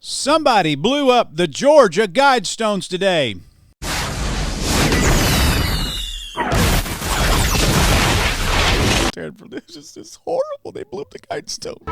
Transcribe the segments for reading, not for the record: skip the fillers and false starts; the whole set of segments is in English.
Somebody blew up the Georgia Guidestones today. This is horrible. They blew up the Guidestones.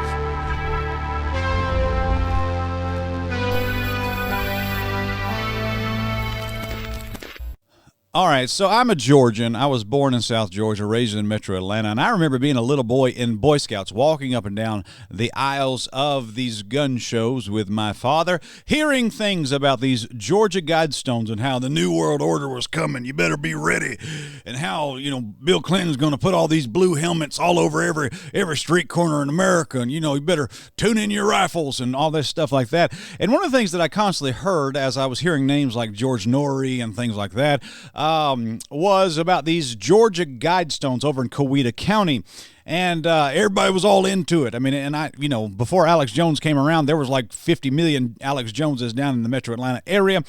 All right, so I'm a Georgian. I was born in South Georgia, raised in Metro Atlanta, and I remember being a little boy in Boy Scouts, walking up and down the aisles of these gun shows with my father, hearing things about these Georgia Guidestones and how the New World Order was coming. You better be ready, and how Bill Clinton's going to put all these blue helmets all over every street corner in America, and you better tune in your rifles and all this stuff like that. And one of the things that I constantly heard as I was hearing names like George Norrie and things like that. Was about these Georgia Guidestones over in Coweta County. And everybody was all into it. I mean, and before Alex Jones came around, there was like 50 million Alex Joneses down in the Metro Atlanta area.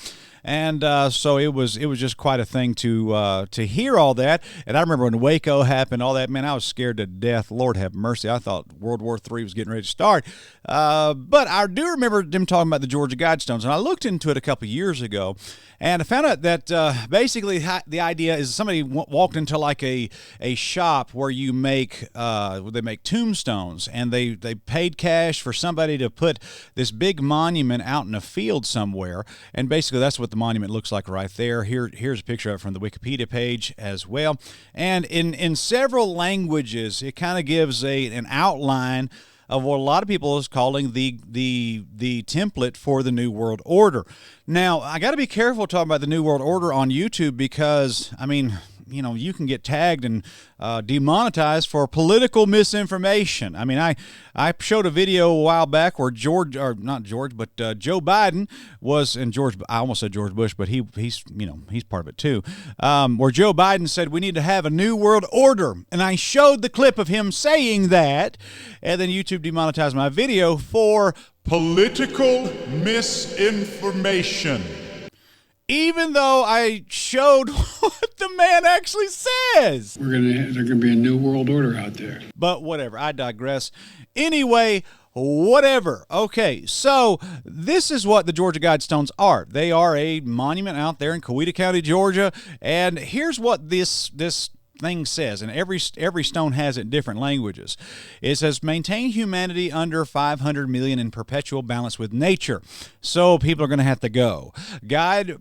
And so it was just quite a thing to hear all that. And I remember when Waco happened, all that, man, I was scared to death. Lord have mercy. I thought World War III was getting ready to start. But I do remember them talking about the Georgia Guidestones. And I looked into it a couple years ago. And I found out that basically the idea is somebody walked into like a shop where they make tombstones, and they paid cash for somebody to put this big monument out in a field somewhere. And basically that's what the monument looks like right there. Here's a picture of it from the Wikipedia page as well. And in several languages, it kind of gives an outline of what a lot of people is calling the template for the New World Order. Now, I got to be careful talking about the New World Order on YouTube because, I mean, you can get tagged and demonetized for political misinformation. I mean, I showed a video a while back where Joe Biden was, and I almost said George Bush, but he's part of it too, where Joe Biden said we need to have a new world order. And I showed the clip of him saying that, and then YouTube demonetized my video for political misinformation. Even though I showed what the man actually says. There's gonna be a new world order out there. But whatever, I digress. Anyway, whatever. Okay, so this is what the Georgia Guidestones are. They are a monument out there in Coweta County, Georgia, and here's what this thing says, and every stone has it in different languages. It says, maintain humanity under 500 million in perpetual balance with nature. So people are going to have to go. Guide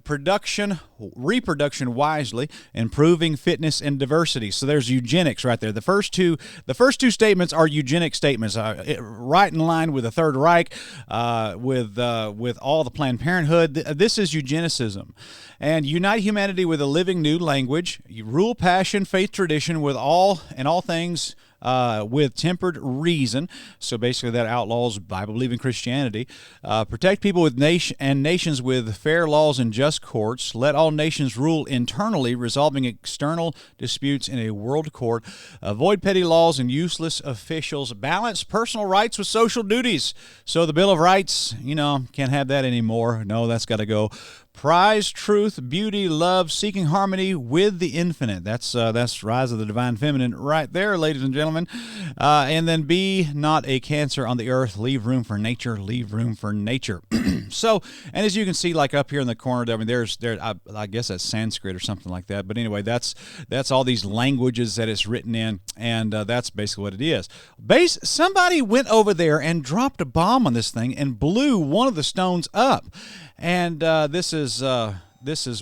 reproduction wisely, improving fitness and diversity. So there's eugenics right there. The first two statements are eugenic statements, right in line with the Third Reich, with all the Planned Parenthood. This is eugenicism. And unite humanity with a living new language. You rule passion, faith, tradition with all things with tempered reason. So basically that outlaws Bible-believing Christianity. Protect people with nations with fair laws and just courts. Let all nations rule internally, resolving external disputes in a world court. Avoid petty laws and useless officials. Balance personal rights with social duties. So the Bill of Rights, can't have that anymore. No, that's got to go. Prize truth, beauty, love, seeking harmony with the infinite. That's Rise of the Divine Feminine right there, ladies and gentlemen. And then be not a cancer on the earth. Leave room for nature. Leave room for nature. So, and as you can see, like up here in the corner, I mean, I guess that's Sanskrit or something like that. But anyway, that's all these languages that it's written in, and that's basically what it is. Somebody went over there and dropped a bomb on this thing and blew one of the stones up. And this is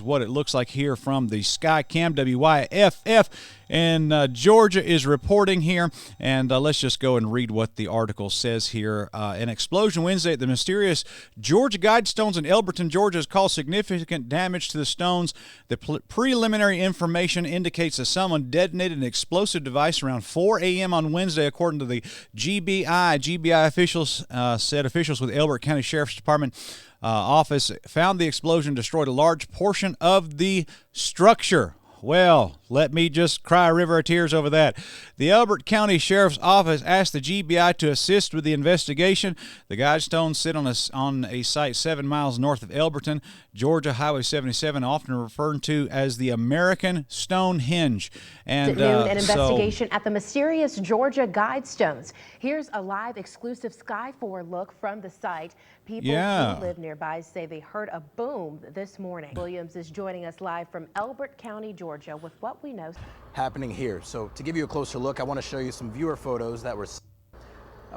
what it looks like here from the Skycam. WYFF in Georgia is reporting here. And let's just go and read what the article says here. An explosion Wednesday at the mysterious Georgia Guidestones in Elberton, Georgia, has caused significant damage to the stones. The preliminary information indicates that someone detonated an explosive device around 4 a.m. on Wednesday, according to the GBI. GBI officials said officials with Elbert County Sheriff's Department office found the explosion destroyed a large portion of the structure. Well, Let me just cry a river of tears over that. The Elbert County Sheriff's Office asked the GBI to assist with the investigation. The Guidestones sit on a site 7 miles north of Elberton, Georgia, Highway 77, often referred to as the American Stonehenge. And at noon, an investigation at the mysterious Georgia Guidestones. Here's a live exclusive Sky 4 look from the site. People who live nearby say they heard a boom this morning. Williams is joining us live from Elbert County, Georgia, with what we know happening here. So to give you a closer look, I want to show you some viewer photos that were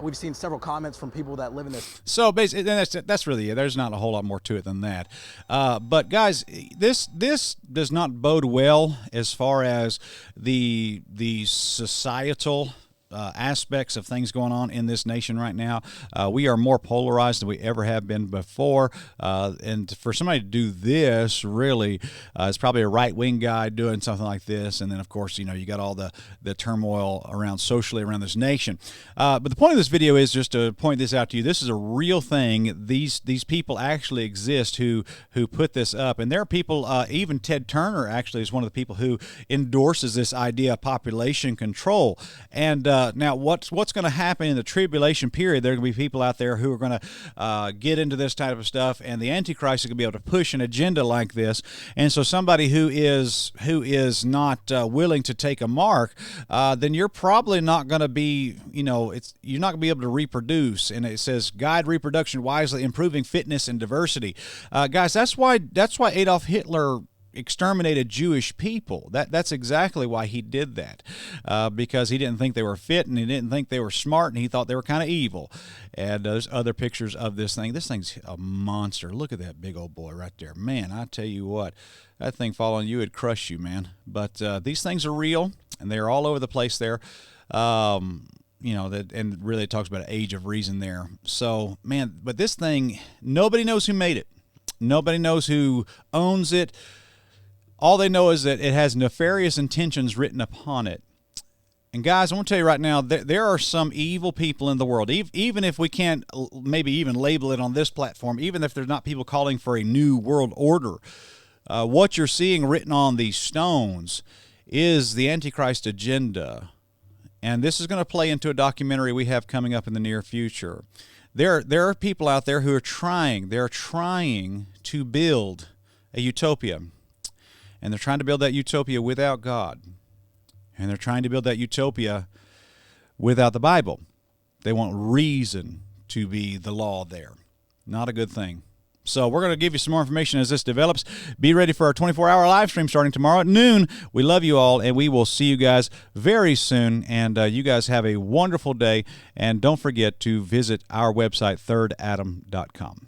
we've seen several comments from people that live in this. So basically, that's really it. There's not a whole lot more to it than that. But guys, this does not bode well as far as the societal aspects of things going on in this nation right now. We are more polarized than we ever have been before, and for somebody to do this, really, it's probably a right-wing guy doing something like this, and then of course, you got all the turmoil around socially around this nation. But the point of this video is just to point this out to you. This is a real thing. These people actually exist who put this up, and there are people, even Ted Turner actually is one of the people who endorses this idea of population control. And now what's going to happen in the tribulation period? There are going to be people out there who are going to get into this type of stuff, and the Antichrist is going to be able to push an agenda like this. And so somebody who is not willing to take a mark, then you're probably not going to be, you're not going to be able to reproduce. And it says guide reproduction wisely, improving fitness and diversity. Guys, that's why Adolf Hitler exterminated Jewish people. That's exactly why he did that, because he didn't think they were fit, and he didn't think they were smart, and he thought they were kind of evil. And there's other pictures of this thing. This thing's a monster. Look at that big old boy right there. Man, I tell you what, that thing falling you would crush you, man. But these things are real, and they're all over the place there. And really it talks about an age of reason there. So, man, but this thing, nobody knows who made it. Nobody knows who owns it. All they know is that it has nefarious intentions written upon it. And guys, I want to tell you right now, there are some evil people in the world, even if we can't maybe even label it on this platform, even if there's not people calling for a new world order. What you're seeing written on these stones is the Antichrist agenda. And this is going to play into a documentary we have coming up in the near future. There are people out there who are trying to build a utopia. And they're trying to build that utopia without God. And they're trying to build that utopia without the Bible. They want reason to be the law there. Not a good thing. So we're going to give you some more information as this develops. Be ready for our 24-hour live stream starting tomorrow at noon. We love you all, and we will see you guys very soon. And you guys have a wonderful day. And don't forget to visit our website, thirdadam.com.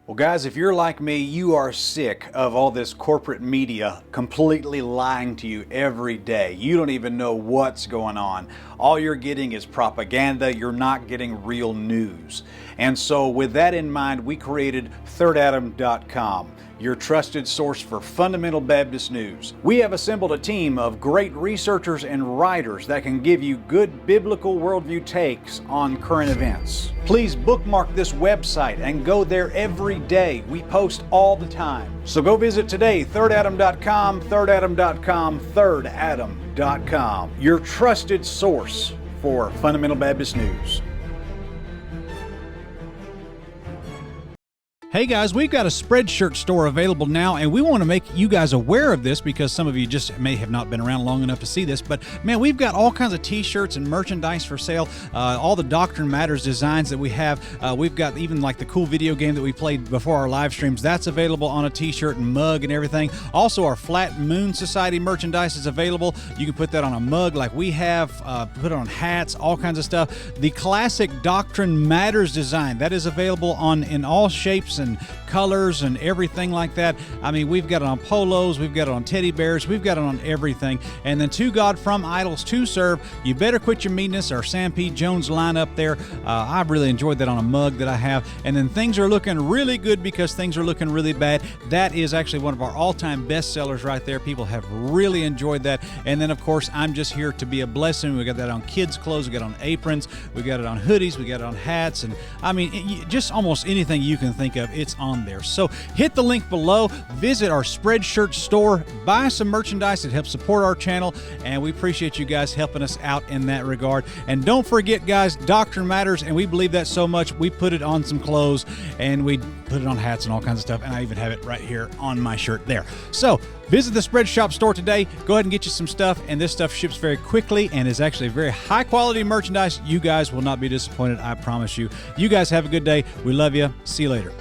Well, guys, if you're like me, you are sick of all this corporate media completely lying to you every day. You don't even know what's going on. All you're getting is propaganda. You're not getting real news. And so with that in mind, we created thirdadam.com, your trusted source for fundamental Baptist news. We have assembled a team of great researchers and writers that can give you good biblical worldview takes on current events. Please bookmark this website and go there every day. We post all the time. So go visit today, thirdadam.com, thirdadam.com, thirdadam.com, your trusted source for fundamental Baptist news. Hey guys, we've got a Spreadshirt store available now, and we want to make you guys aware of this because some of you just may have not been around long enough to see this, but man, we've got all kinds of t-shirts and merchandise for sale, all the Doctrine Matters designs that we have. We've got even like the cool video game that we played before our live streams. That's available on a t-shirt and mug and everything. Also, our Flat Moon Society merchandise is available. You can put that on a mug like we have, put it on hats, all kinds of stuff. The classic Doctrine Matters design, that is available in all shapes and colors and everything like that. I mean, we've got it on polos, we've got it on teddy bears, we've got it on everything. And then To God From Idols to Serve, You Better Quit Your Meanness, our Sam P. Jones line up there. I've really enjoyed that on a mug that I have. And then Things Are Looking Really Good Because Things Are Looking Really Bad. That is actually one of our all-time best sellers right there. People have really enjoyed that. And then, of course, I'm Just Here to Be a Blessing. We got that on kids' clothes, we got it on aprons, we got it on hoodies, we got it on hats, and I mean, just almost anything you can think of. it's on there. So hit the link below, visit our Spreadshirt store, buy some merchandise. It helps support our channel, and we appreciate you guys helping us out in that regard. And don't forget, guys, Doctrine matters, and we believe that so much. We put it on some clothes, and we put it on hats and all kinds of stuff, and I even have it right here on my shirt there. So visit the Spreadshop store today. Go ahead and get you some stuff, and this stuff ships very quickly and is actually very high quality merchandise. You guys will not be disappointed, I promise you. You guys have a good day. We love you. See you later.